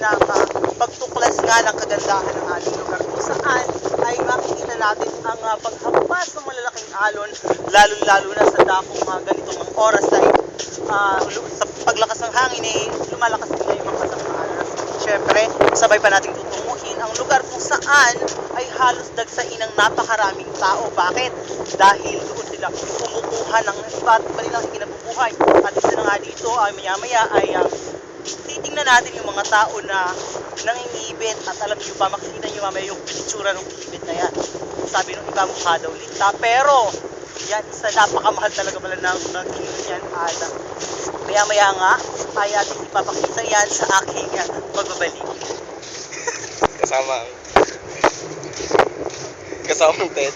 ng pagtuklas nga ng kagandahan ng ating lugar kung saan ay makikita natin ang paghampas ng malalaking alon, lalo-lalo na sa dakong ganitong mga oras ay sa paglakas ng hangin ay lumalakas din yung mga kasamang alon. Siyempre, sabay pa natin tutunguhin ang lugar kung saan ay halos dagsain ng napakaraming tao. Bakit? Dahil doon sila kumukuha ng iba't iba nilang ikinabubuhay. At isa na nga dito, maya-maya ay titingnan natin yung mga tao na nangingibit. At alam niyo ba, makikita niyo mamaya yung picture ng ibit na yan. Sabi nung iba, mukha daw linta. Pero, yan, isa napakamahal talaga pala ng kilo yan. At maya-maya nga, ay ating ipapakita yan sa aking pagbabalik. Kasamang Ted.